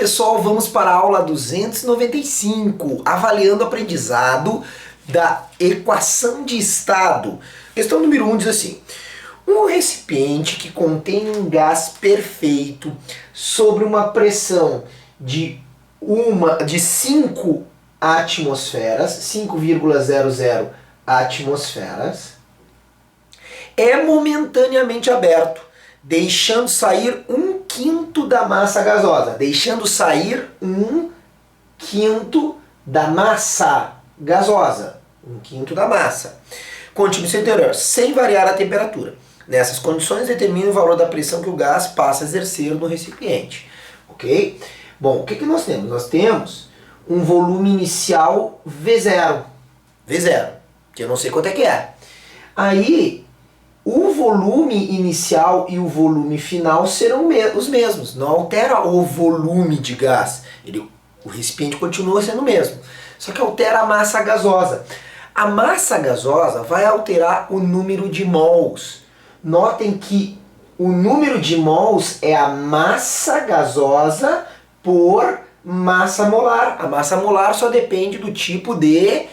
pessoal, vamos para a aula 295, avaliando o aprendizado da equação de estado. Questão número 1 diz assim: um recipiente que contém um gás perfeito sobre uma pressão de 5 atmosferas, 5,00 atmosferas, é momentaneamente aberto, deixando sair 1/5 da massa gasosa. Deixando sair 1/5 da massa gasosa. 1/5 da massa. Contínuo seu interior, sem variar a temperatura. Nessas condições, determine o valor da pressão que o gás passa a exercer no recipiente. Ok? Bom, o que nós temos? Nós temos um volume inicial V0. V0, que eu não sei quanto é que é. Aí, o volume inicial e o volume final serão os mesmos. Não altera o volume de gás. O recipiente continua sendo o mesmo. Só que altera a massa gasosa. A massa gasosa vai alterar o número de mols. Notem que o número de mols é a massa gasosa por massa molar. A massa molar só depende do tipo de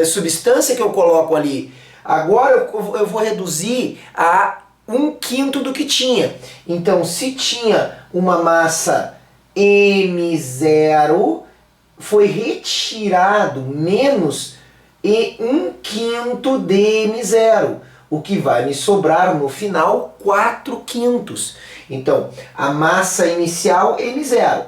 substância que eu coloco ali. Agora eu vou reduzir a 1/5 do que tinha. Então, se tinha uma massa M0, foi retirado menos e 1/5 de M0. O que vai me sobrar no final, 4/5. Então, a massa inicial M0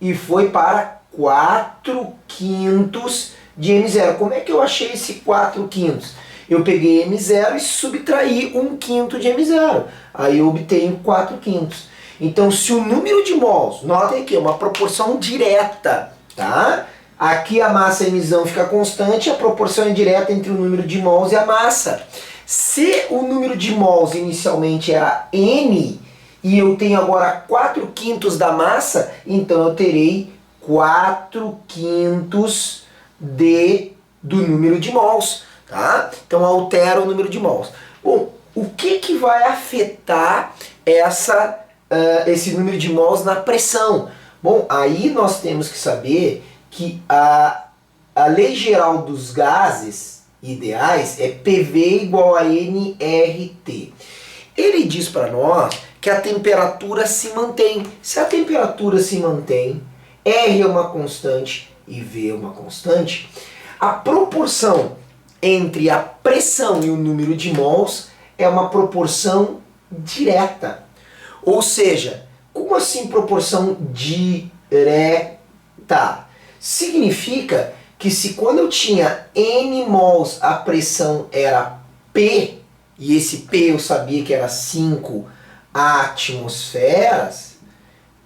e foi para 4/5 de M0. Como é que eu achei esse 4/5? Eu peguei M0 e subtraí 1/5 de M0. Aí eu obtenho 4/5. Então, se o número de mols, notem aqui, é uma proporção direta, tá? Aqui a massa emissão fica constante, a proporção é direta entre o número de mols e a massa. Se o número de mols inicialmente era N, e eu tenho agora 4/5 da massa, então eu terei 4/5 do número de mols. Tá? Então altera o número de mols. Bom, o que vai afetar esse número de mols na pressão? Bom, aí nós temos que saber que a lei geral dos gases ideais é PV igual a nRT. Ele diz para nós que a temperatura se mantém. Se a temperatura se mantém, R é uma constante e V é uma constante, a proporção entre a pressão e o número de mols é uma proporção direta. Ou seja, como assim proporção direta? Significa que se quando eu tinha N mols a pressão era P, e esse P eu sabia que era 5 atmosferas,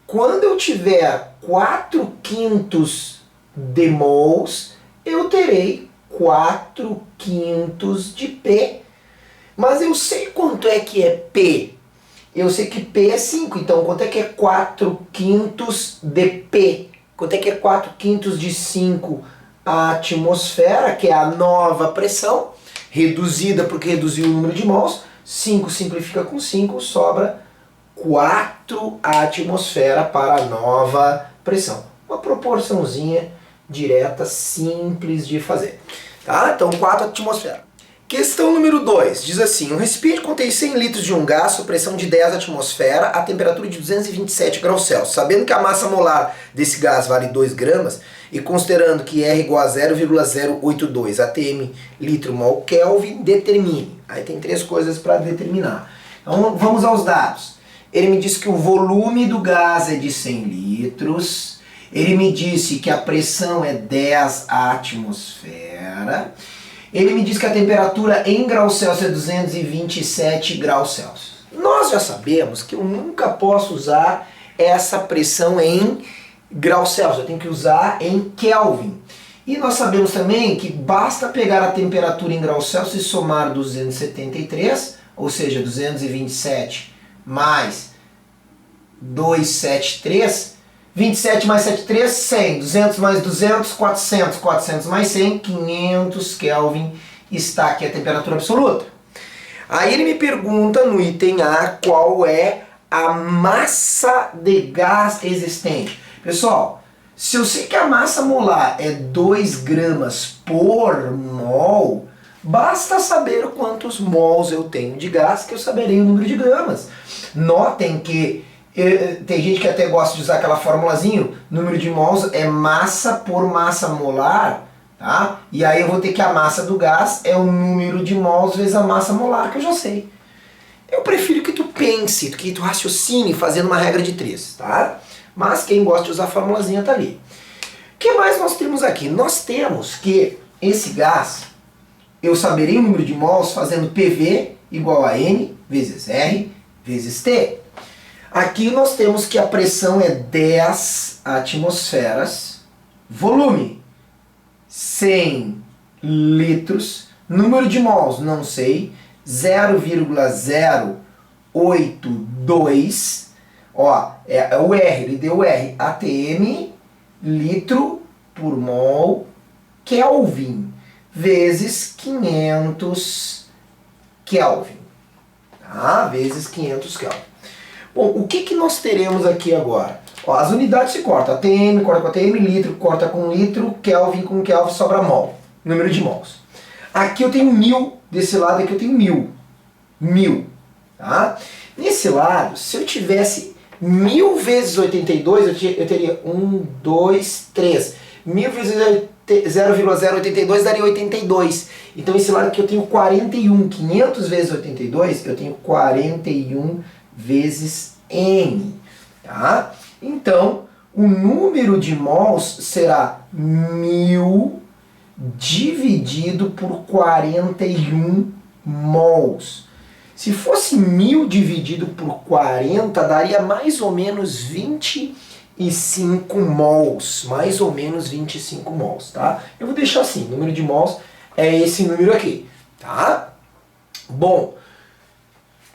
quando eu tiver 4/5 de mols, eu terei 4/5 de P. Mas eu sei quanto é que é P. Eu sei que P é 5, então quanto é que é 4/5 de P? Quanto é que é 4/5 de 5 atmosfera, que é a nova pressão, reduzida porque reduziu o número de mols. 5 simplifica com 5, sobra 4 atmosfera para a nova pressão. Uma proporçãozinha direta, simples de fazer. Tá? Então 4 atmosferas. Questão número 2, diz assim: um recipiente contém 100 litros de um gás sob pressão de 10 atmosfera a temperatura de 227 graus Celsius. Sabendo que a massa molar desse gás vale 2 gramas e considerando que R igual a 0,082 atm litro mol Kelvin, determine. Aí tem 3 coisas para determinar. Então vamos aos dados. Ele me disse que o volume do gás é de 100 litros. Ele me disse que a pressão é 10 atmosfera. Ele me diz que a temperatura em graus Celsius é 227 graus Celsius. Nós já sabemos que eu nunca posso usar essa pressão em graus Celsius, eu tenho que usar em Kelvin. E nós sabemos também que basta pegar a temperatura em graus Celsius e somar 273, ou seja, 227 mais 273, 27 mais 73, 100. 200 mais 200, 400. 400 mais 100, 500 Kelvin. Está aqui a temperatura absoluta. Aí ele me pergunta no item A qual é a massa de gás existente. Pessoal, se eu sei que a massa molar é 2 gramas por mol, basta saber quantos mols eu tenho de gás que eu saberei o número de gramas. Notem que tem gente que até gosta de usar aquela formulazinha, número de mols é massa por massa molar, tá? E aí eu vou ter que a massa do gás é o número de mols vezes a massa molar, que eu já sei. Eu prefiro que tu pense, que tu raciocine fazendo uma regra de 3, tá? Mas quem gosta de usar a formulazinha tá ali. O que mais nós temos aqui? Nós temos que esse gás, eu saberei o número de mols fazendo PV igual a N vezes R vezes T. Aqui nós temos que a pressão é 10 atmosferas, volume 100 litros, número de mols não sei, 0,082, ó, é o R, ele deu o R, ATM, litro por mol, Kelvin, vezes 500 Kelvin, tá? Vezes 500 Kelvin. Bom, o que nós teremos aqui agora? Ó, as unidades se cortam, ATM corta com ATM, litro corta com litro, Kelvin com Kelvin, sobra mol, número de mols. Aqui eu tenho 1000, desse lado aqui eu tenho 1000, 1000, tá? Nesse lado, se eu tivesse 1000 vezes 82, eu teria 1, 2, 3. 1000 vezes 0,082 daria 82. Então esse lado aqui eu tenho 41. 500 vezes 82, eu tenho 41 vezes N. Tá? Então, o número de mols será 1000 dividido por 41 mols. Se fosse 1000 dividido por 40, daria mais ou menos 25 mols. Mais ou menos 25 mols, tá? Eu vou deixar assim, o número de mols é esse número aqui, tá? Bom,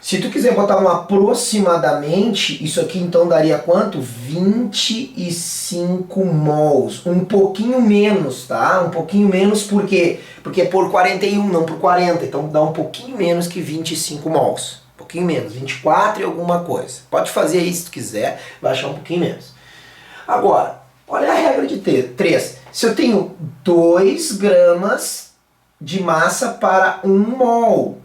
se tu quiser botar um aproximadamente, isso aqui então daria quanto? 25 mols. Um pouquinho menos, tá? Um pouquinho menos por quê? Porque é por 41, não por 40. Então dá um pouquinho menos que 25 mols. Um pouquinho menos, 24 e alguma coisa. Pode fazer aí se tu quiser, vai achar um pouquinho menos. Agora, olha a regra de 3. Se eu tenho 2 gramas de massa para 1 mol,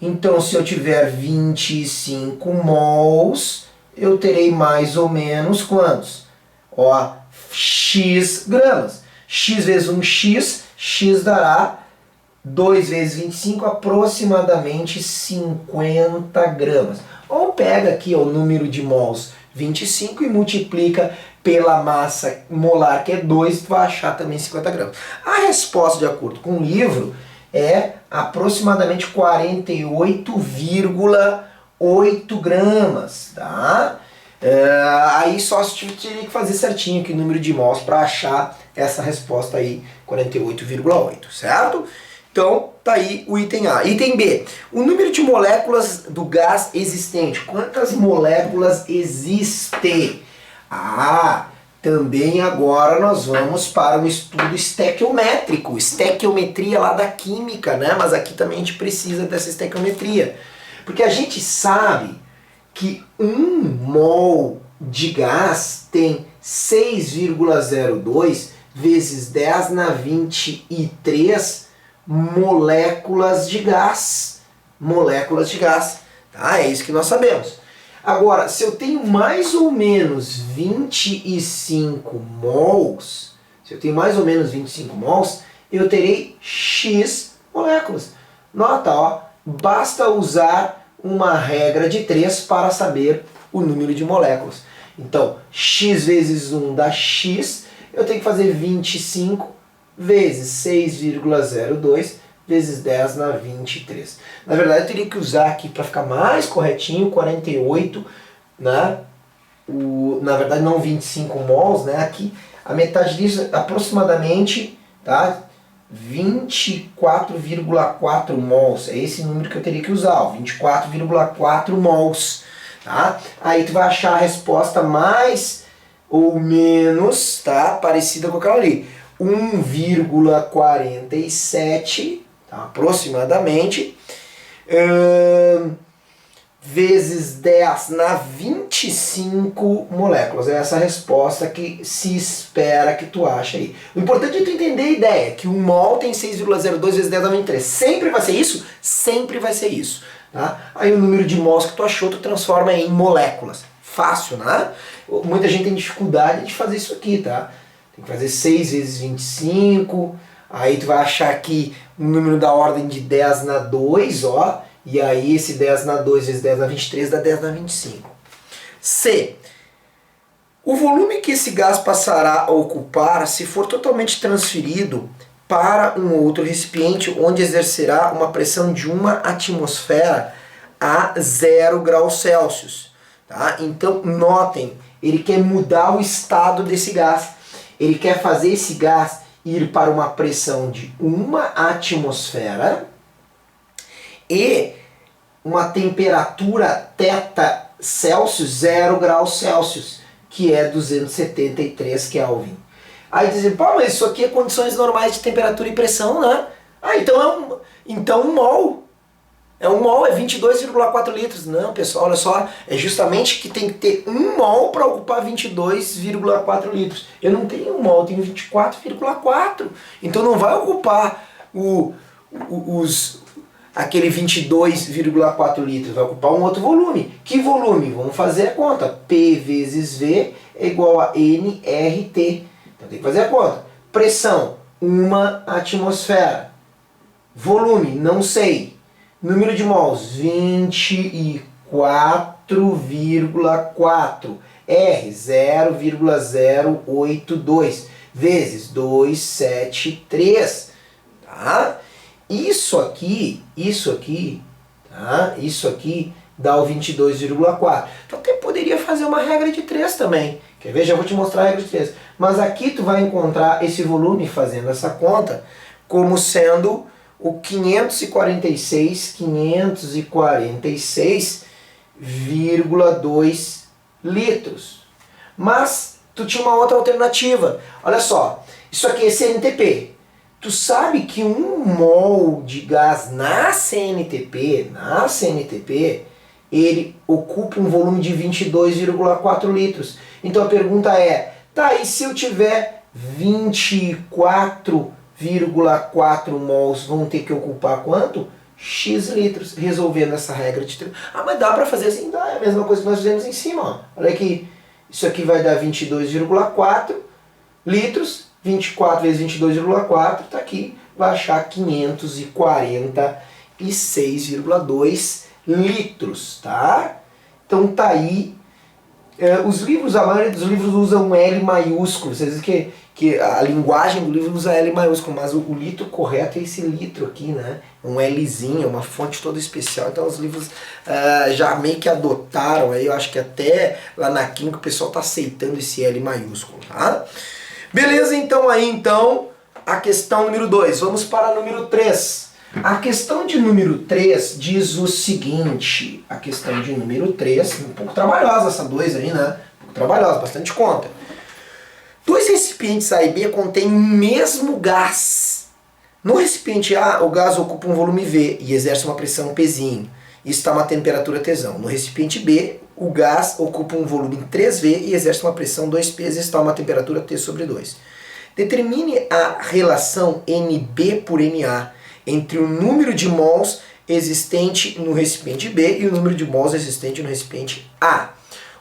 então se eu tiver 25 mols, eu terei mais ou menos quantos? Ó, x gramas. X vezes 1x, x dará 2 vezes 25, aproximadamente 50 gramas. Ou pega aqui ó, o número de mols 25 e multiplica pela massa molar, que é 2, tu vai achar também 50 gramas. A resposta, de acordo com o livro, é aproximadamente 48,8 gramas, tá? Aí só se teria que fazer certinho aqui o número de mols para achar essa resposta aí, 48,8, certo? Então, tá aí o item A. Item B, o número de moléculas do gás existente. Quantas moléculas existem? Ah, também agora nós vamos para o estudo estequiométrico, estequiometria lá da química, né? Mas aqui também a gente precisa dessa estequiometria. Porque a gente sabe que 1 mol de gás tem 6,02 vezes 10 na 23 moléculas de gás. Moléculas de gás. Tá? É isso que nós sabemos. Agora, se eu tenho mais ou menos 25 mols, eu terei X moléculas. Nota, ó, basta usar uma regra de 3 para saber o número de moléculas. Então, X vezes 1 dá X, eu tenho que fazer 25 vezes 6,02 vezes 10 na 23. Na verdade, eu teria que usar aqui para ficar mais corretinho, 48, né? Na verdade, não 25 mols, né? Aqui, a metade disso, aproximadamente, tá? 24,4 mols. É esse número que eu teria que usar, 24,4 mols, tá? Aí tu vai achar a resposta mais ou menos, tá? Parecida com aquela ali. 1,47, tá? Aproximadamente, vezes 10 na 25 moléculas. É essa a resposta que se espera que tu ache aí. O importante é tu entender a ideia, que 1 mol tem 6,02 vezes 10 na 23. Sempre vai ser isso? Sempre vai ser isso. Tá? Aí o número de mols que tu achou, tu transforma em moléculas. Fácil, né? Muita gente tem dificuldade de fazer isso aqui, tá? Tem que fazer 6 vezes 25, aí tu vai achar aqui um número da ordem de 10 na 2, ó. E aí esse 10 na 2 vezes 10 na 23 dá 10 na 25. C. O volume que esse gás passará a ocupar se for totalmente transferido para um outro recipiente onde exercerá uma pressão de 1 atmosfera a 0 graus Celsius. Tá? Então notem, ele quer mudar o estado desse gás. Ele quer fazer esse gás ir para uma pressão de 1 atmosfera e uma temperatura θ Celsius 0 graus Celsius, que é 273 Kelvin. Aí dizem, pô, mas isso aqui é condições normais de temperatura e pressão, né? Ah, então um mol. É 1 mol, é 22,4 litros. Não, pessoal, olha só, é justamente que tem que ter 1 mol para ocupar 22,4 litros. Eu não tenho 1 mol, eu tenho 24,4. Então não vai ocupar aquele 22,4 litros, vai ocupar um outro volume. Que volume? Vamos fazer a conta. P vezes V é igual a nRT. Então tem que fazer a conta. Pressão, 1 atmosfera. Volume, não sei. Número de mols, 24,4. R, 0,082. Vezes 273. Tá? Isso aqui, tá? Isso aqui dá o 22,4. Tu até poderia fazer uma regra de 3 também. Quer ver? Já vou te mostrar a regra de 3. Mas aqui tu vai encontrar esse volume, fazendo essa conta, como sendo o 546,2 litros. Mas tu tinha uma outra alternativa. Olha só, isso aqui é CNTP. Tu sabe que 1 mol de gás na CNTP, ele ocupa um volume de 22,4 litros. Então a pergunta é, tá, e se eu tiver 24,4 mols, vão ter que ocupar quanto? X litros, resolvendo essa regra de 3. Ah, mas dá pra fazer assim? Dá, é a mesma coisa que nós fizemos em cima, ó. Olha aqui, isso aqui vai dar 22,4 litros, 24 vezes 22,4, tá aqui, vai achar 546,2 litros, tá? Então tá aí. Os livros, a maioria dos livros usam um L maiúsculo. Vocês dizem que a linguagem do livro usa L maiúsculo, mas o litro correto é esse litro aqui, né? Um Lzinho, uma fonte toda especial. Então os livros já meio que adotaram aí, eu acho que até lá na química o pessoal tá aceitando esse L maiúsculo, tá? Beleza, então a questão número 2. Vamos para a número 3. A questão de número 3 diz o seguinte. A questão de número 3, um pouco trabalhosa essa 2 aí, né? Um pouco trabalhosa, bastante conta. 2 recipientes A e B contêm o mesmo gás. No recipiente A, o gás ocupa um volume V e exerce uma pressão Pzinho. Isso está uma temperatura Tsão. No recipiente B, o gás ocupa um volume 3V e exerce uma pressão 2P e está uma temperatura T sobre 2. Determine a relação NB por NA entre o número de mols existente no recipiente B e o número de mols existente no recipiente A.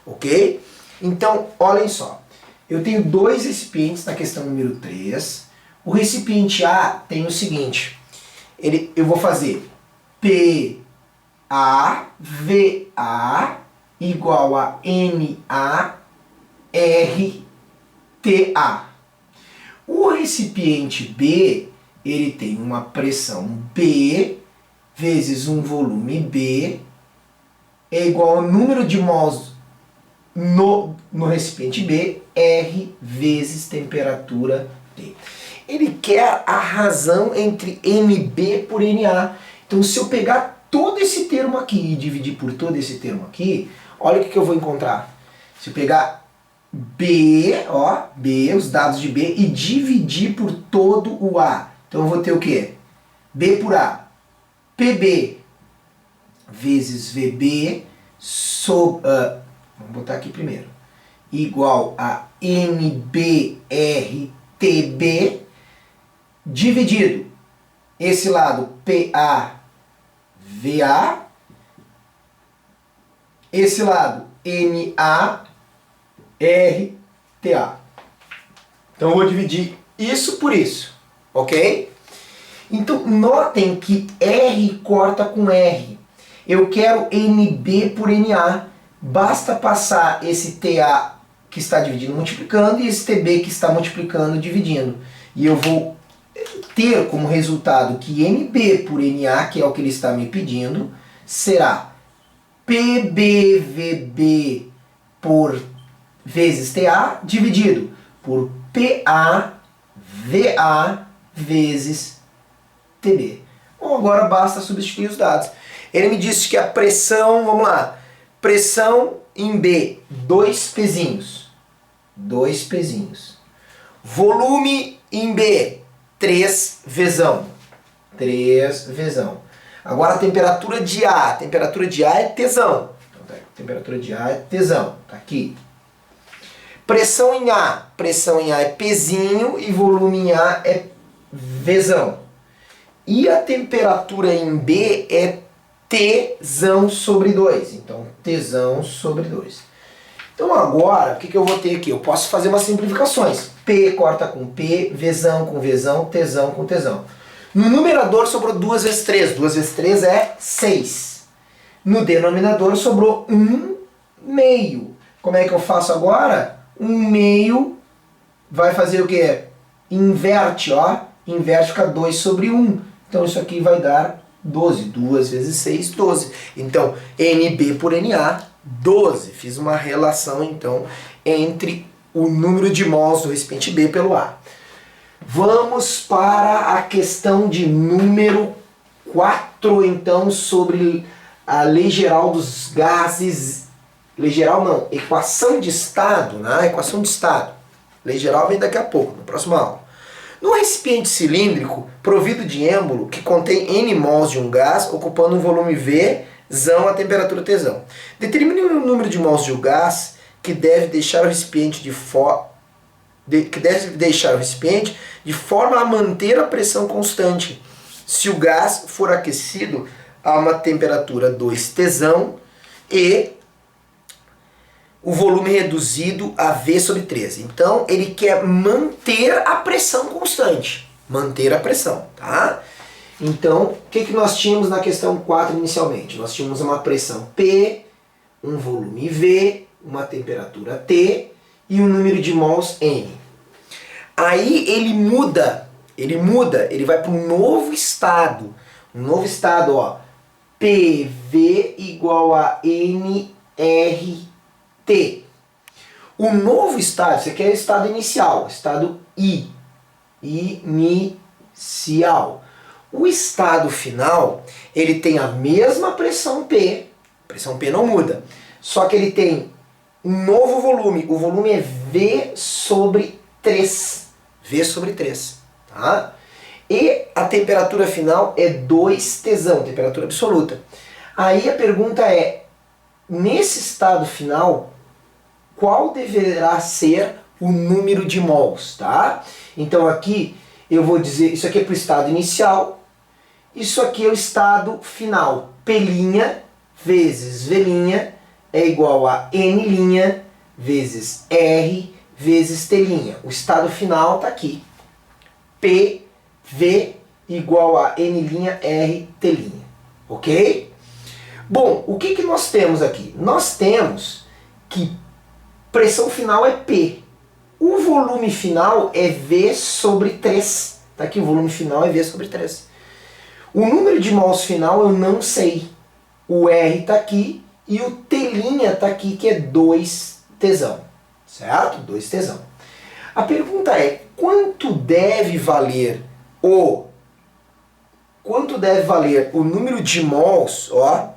Ok? Então, olhem só. Eu tenho 2 recipientes na questão número 3. O recipiente A tem o seguinte. Eu vou fazer PAVA igual a NaRTA. O recipiente B, ele tem uma pressão B vezes um volume B é igual ao número de mols no recipiente B, R vezes temperatura T. Ele quer a razão entre NB por NA. Então se eu pegar todo esse termo aqui e dividir por todo esse termo aqui, olha o que eu vou encontrar. Se eu pegar B, ó, B, os dados de B, e dividir por todo o A. Então eu vou ter o quê? B por A. PB vezes VB vamos botar aqui primeiro, igual a NBRTB dividido esse lado PAVA, esse lado NARTA. Então eu vou dividir isso por isso, ok? Então notem que R corta com R. Eu quero NB por NA. Basta passar esse TA que está dividindo multiplicando e esse TB que está multiplicando dividindo. E eu vou ter como resultado que NB por NA, que é o que ele está me pedindo, será PBVB por vezes TA dividido por PAVA vezes TB. Bom, agora basta substituir os dados. Ele me disse que a pressão, vamos lá, pressão em B, 2 pezinhos. 2 pezinhos. Volume em B, 3 vezão. 3 vezão. Agora a temperatura de A. A temperatura de A é tesão. Então, tá, a temperatura de A é tesão. Tá aqui. Pressão em A. Pressão em A é pezinho e volume em A é vezão. E a temperatura em B é tesão sobre 2. Então, tesão sobre 2. Então agora, o que eu vou ter aqui? Eu posso fazer umas simplificações. P corta com P, vezão com vezão, tesão com tesão. No numerador sobrou 2 vezes 3. 2 vezes 3 é 6. No denominador sobrou 1 meio. Como é que eu faço agora? 1 meio vai fazer o quê? Inverte, ó. Inverte, fica 2 sobre 1. Então isso aqui vai dar 12. 2 vezes 6, 12. Então, NB por NA, 12. Fiz uma relação, então, entre o número de mols do recipiente B pelo A. Vamos para a questão de número 4, então, sobre a lei geral dos gases. Lei geral não, equação de estado, né? Equação de estado. Lei geral vem daqui a pouco, na próxima aula. No recipiente cilíndrico, provido de êmbolo, que contém N mols de um gás, ocupando um volume V, zão a temperatura Tsão. Determine o número de mols de um gás que deve deixar o recipiente de forma a manter a pressão constante, se o gás for aquecido a uma temperatura 2 Tsão e o volume reduzido a V sobre 13. Então, ele quer manter a pressão constante. Manter a pressão, tá? Então, o que nós tínhamos na questão 4 inicialmente? Nós tínhamos uma pressão P, um volume V, uma temperatura T e um número de mols N. Aí ele muda, ele vai para um novo estado. Um novo estado, ó. PV igual a NRT. O novo estado, isso aqui é o estado inicial, estado I. Inicial. O estado final, ele tem a mesma pressão P. A pressão P não muda. Só que ele tem um novo volume. O volume é V sobre 3. V sobre 3. Tá? E a temperatura final é 2 Tsão, temperatura absoluta. Aí a pergunta é, nesse estado final, qual deverá ser o número de mols, tá? Então aqui eu vou dizer, isso aqui é para o estado inicial, isso aqui é o estado final. P' vezes V' é igual a N' vezes R vezes T'. O estado final está aqui. PV igual a N' R T'. Ok? Bom, o que nós temos aqui? Nós temos que pressão final é P. O volume final é V sobre 3. Tá aqui, o volume final é V sobre 3. O número de mols final eu não sei. O R está aqui e o T' está aqui, que é 2 Tsão. Certo? 2 Tsão. A pergunta é, quanto deve valer o número de mols, ó,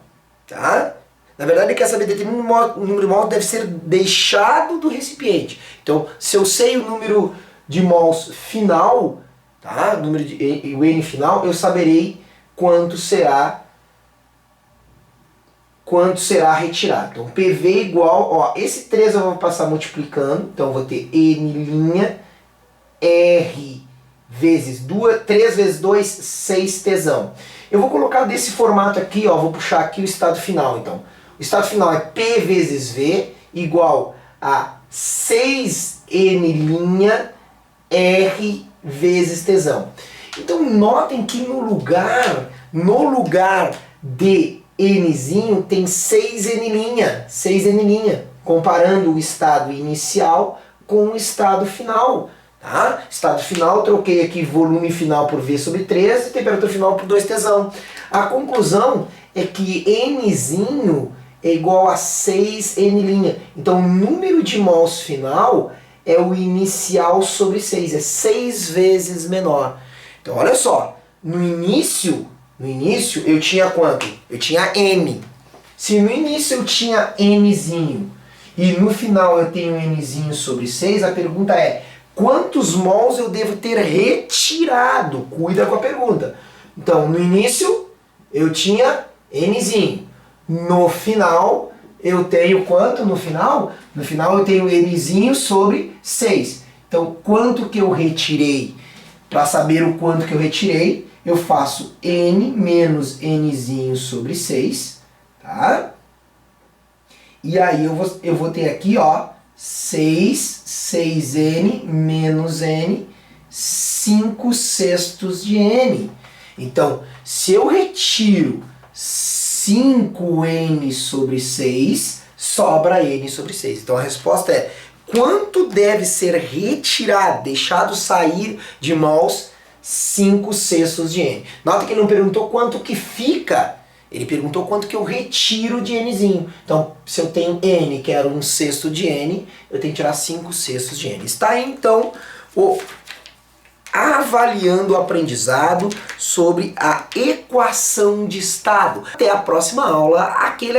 tá? Na verdade, ele quer saber o número de mols deve ser deixado do recipiente. Então, se eu sei o número de mols final, tá? O N final, eu saberei quanto será quanto será retirado. Então, PV igual, ó, esse 3 eu vou passar multiplicando, então eu vou ter N' R vezes 3 vezes 2, 6 tesão. Eu vou colocar desse formato aqui, ó, vou puxar aqui o estado final, então. O estado final é P vezes V igual a 6N' R vezes tesão. Então notem que no lugar de Nzinho tem 6N', comparando o estado inicial com o estado final. Tá? Estado final, troquei aqui volume final por V sobre 3 e temperatura final por 2 tesão. A conclusão é que Nzinho é igual a 6N'. Então o número de mols final é o inicial sobre 6, é 6 vezes menor. Então olha só, no início eu tinha quanto? Eu tinha N. Se no início eu tinha Nzinho e no final eu tenho Nzinho sobre 6, a pergunta é: quantos mols eu devo ter retirado? Cuida com a pergunta. Então, no início, eu tinha Nzinho. No final, eu tenho quanto no final? No final, eu tenho Nzinho sobre 6. Então, quanto que eu retirei? Para saber o quanto que eu retirei, eu faço N menos Nzinho sobre 6. Tá? E aí, eu vou ter aqui, ó, 6N menos N, 5/6 de N. Então, se eu retiro 5N sobre 6, sobra N sobre 6. Então a resposta é: quanto deve ser retirado, deixado sair de mols? 5/6 de N. Nota que ele não perguntou quanto que fica. Ele perguntou quanto que eu retiro de Nzinho. Então, se eu tenho N, que era 1/6 de N, eu tenho que tirar 5/6 de N. Está aí, então, avaliando o aprendizado sobre a equação de estado. Até a próxima aula. Aquele